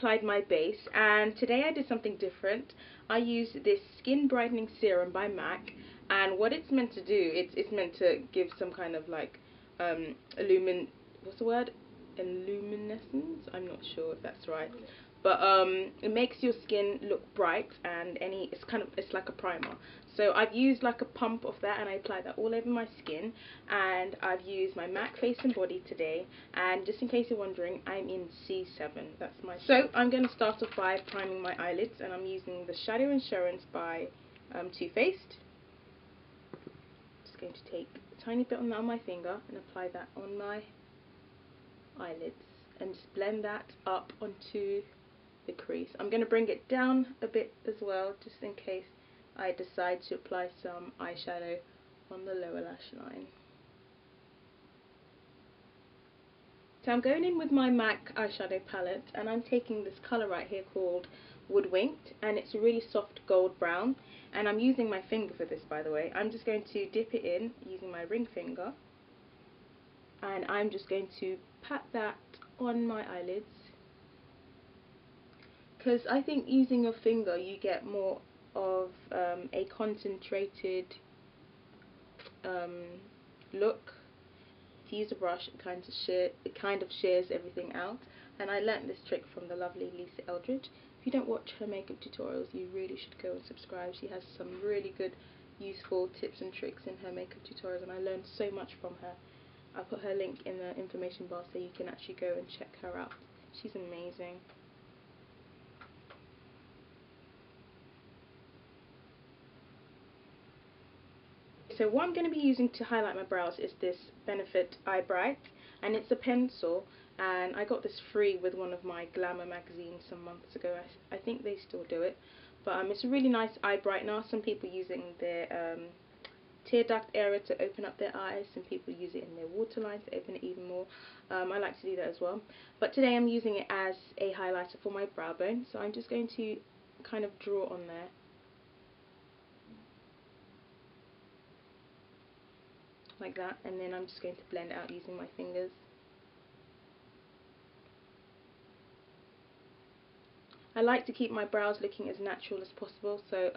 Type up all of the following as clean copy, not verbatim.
applied my base, and today I did something different. I used this Skin Brightening Serum by MAC, and what it's meant to do, it's meant to give some kind of like what's the word? Illuminescence? I'm not sure if that's right. But it makes your skin look bright, and it's like a primer. So I've used like a pump of that, and I applied that all over my skin. And I've used my MAC Face and Body today, and just in case you're wondering, I'm in C7. That's my So I'm going to start off by priming my eyelids, and I'm using the Shadow Insurance by Too Faced. Just going to take a tiny bit on my finger and apply that on my eyelids, and just blend that up onto the crease. I'm going to bring it down a bit as well, just in case I decide to apply some eyeshadow on the lower lash line. So I'm going in with my MAC eyeshadow palette, and I'm taking this colour right here called Woodwinked, and it's a really soft gold brown, and I'm using my finger for this, by the way. I'm just going to dip it in using my ring finger, and I'm just going to pat that on my eyelids, because I think using your finger you get more of a concentrated look. If you use a brush, it kind of shears everything out, and I learnt this trick from the lovely Lisa Eldridge. If you don't watch her makeup tutorials, you really should go and subscribe. She has some really good useful tips and tricks in her makeup tutorials, and I learned so much from her. I'll put her link in the information bar so you can actually go and check her out. She's amazing. So what I'm going to be using to highlight my brows is this Benefit Eye Bright, and it's a pencil, and I got this free with one of my glamour magazines some months ago. I think they still do it, but it's a really nice eye brightener. Some people using their tear duct area to open up their eyes, some people use it in their waterline to open it even more. I like to do that as well, but today I'm using it as a highlighter for my brow bone, so I'm just going to kind of draw on there. Like that, and then I'm just going to blend it out using my fingers. I like to keep my brows looking as natural as possible, so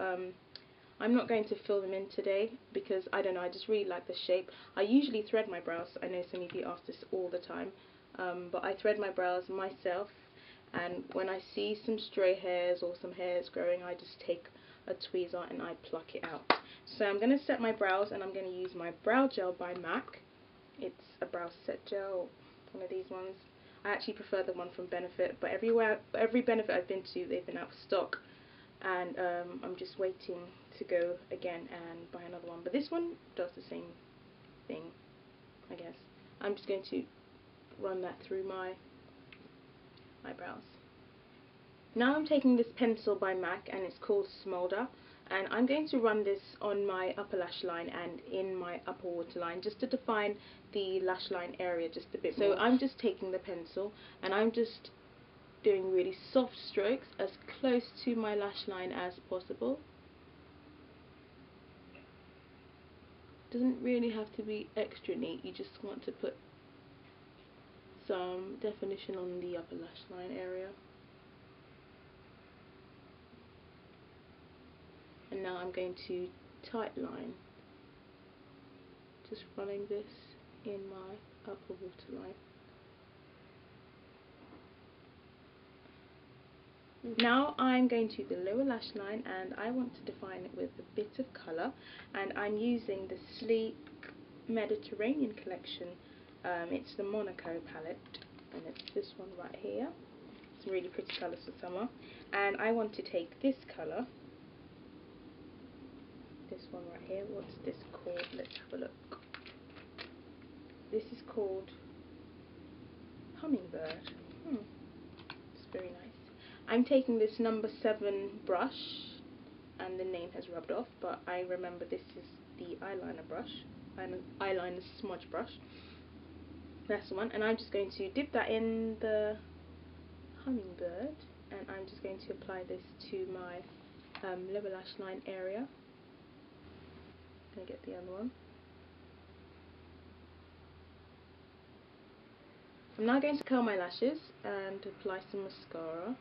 I'm not going to fill them in today because I don't know, I just really like the shape. I usually thread my brows. I know some of you ask this all the time, but I thread my brows myself, and when I see some stray hairs or some hairs growing, I just take a tweezer and I pluck it out. So I'm going to set my brows, and I'm going to use my brow gel by MAC. It's a brow set gel, one of these ones. I actually prefer the one from Benefit, but every Benefit I've been to, they've been out of stock, and I'm just waiting to go again and buy another one. But this one does the same thing, I guess. I'm just going to run that through my eyebrows. Now I'm taking this pencil by MAC, and it's called Smolder, and I'm going to run this on my upper lash line and in my upper waterline, just to define the lash line area just a bit more. So I'm just taking the pencil, and I'm just doing really soft strokes as close to my lash line as possible. Doesn't really have to be extra neat, you just want to put some definition on the upper lash line area. And now I'm going to tightline, just running this in my upper waterline. Now I'm going to the lower lash line, and I want to define it with a bit of colour, and I'm using the Sleek Mediterranean collection. It's the Monaco palette, and it's this one right here. It's really pretty colours for summer, and I want to take this colour, this one right here. What's this called? Let's have a look. This is called Hummingbird. It's very nice. I'm taking this number 7 brush, and the name has rubbed off, but I remember this is the eyeliner brush, an eyeliner smudge brush. That's the one, and I'm just going to dip that in the Hummingbird, and I'm just going to apply this to my lower lash line area. Gonna get the other one. I'm now going to curl my lashes and apply some mascara.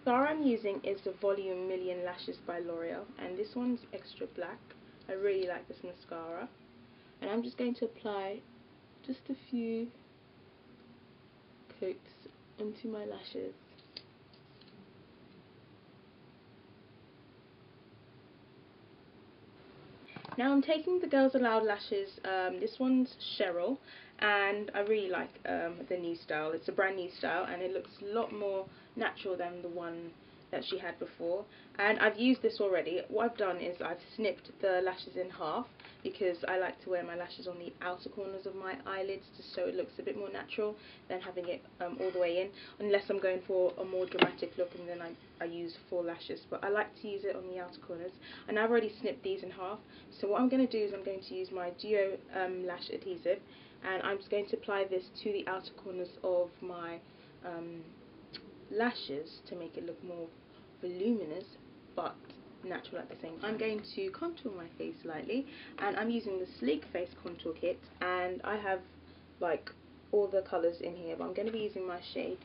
The mascara I'm using is the Volume Million Lashes by L'Oreal, and this one's extra black. I really like this mascara. And I'm just going to apply just a few coats onto my lashes. Now I'm taking the Girls Aloud lashes. This one's Cheryl, and I really like the new style. It's a brand new style, and it looks a lot more natural than the one that she had before. And I've used this already. What I've done is I've snipped the lashes in half, because I like to wear my lashes on the outer corners of my eyelids, just so it looks a bit more natural than having it all the way in, unless I'm going for a more dramatic look, and then I use full lashes, but I like to use it on the outer corners. And I've already snipped these in half, so what I'm going to do is I'm going to use my Duo lash adhesive, and I'm just going to apply this to the outer corners of my lashes to make it look more voluminous but natural at the same time. I'm going to contour my face lightly, and I'm using the Sleek Face Contour Kit, and I have like all the colours in here, but I'm going to be using my shade.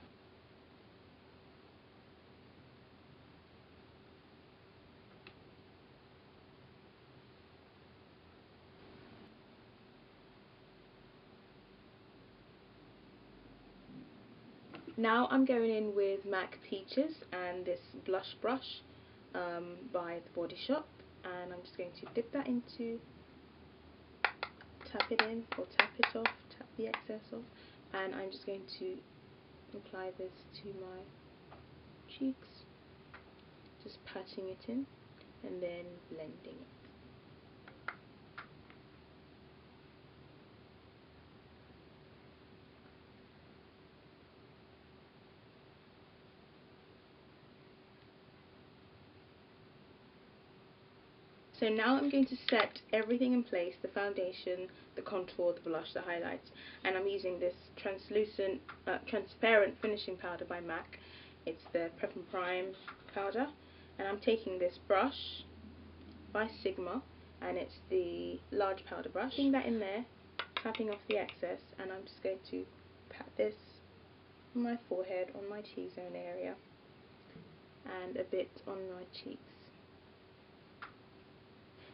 Now I'm going in with MAC Peaches and this blush brush by The Body Shop, and I'm just going to dip that into, tap it in or tap it off, tap the excess off, and I'm just going to apply this to my cheeks, just patting it in and then blending it. So now I'm going to set everything in place, the foundation, the contour, the blush, the highlights, and I'm using this transparent finishing powder by MAC. It's the Prep and Prime powder, and I'm taking this brush by Sigma, and it's the large powder brush. Putting that in there, tapping off the excess, and I'm just going to pat this on my forehead, on my T-zone area, and a bit on my cheeks.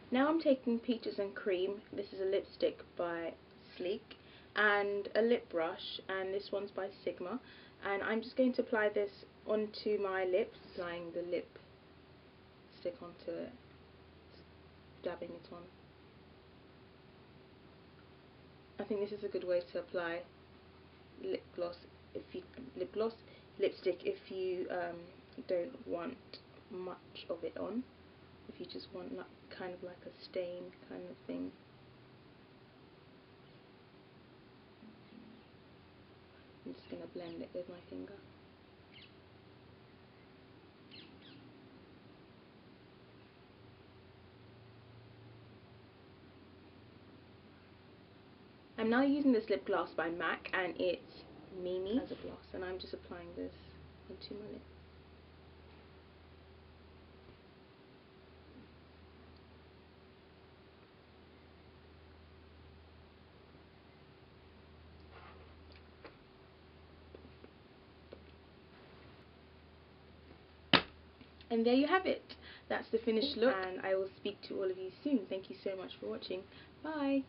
Now I'm taking Peaches and Cream. This is a lipstick by Sleek, and a lip brush, and this one's by Sigma, and I'm just going to apply this onto my lips, applying the lipstick onto it, dabbing it on. I think this is a good way to apply lipstick if you don't want much of it on. If you just want like, kind of like a stain kind of thing. I'm just going to blend it with my finger. I'm now using this lip gloss by MAC, and it's Mimi as a gloss, and I'm just applying this onto my lip. And there you have it. That's the finished look, and I will speak to all of you soon. Thank you so much for watching. Bye.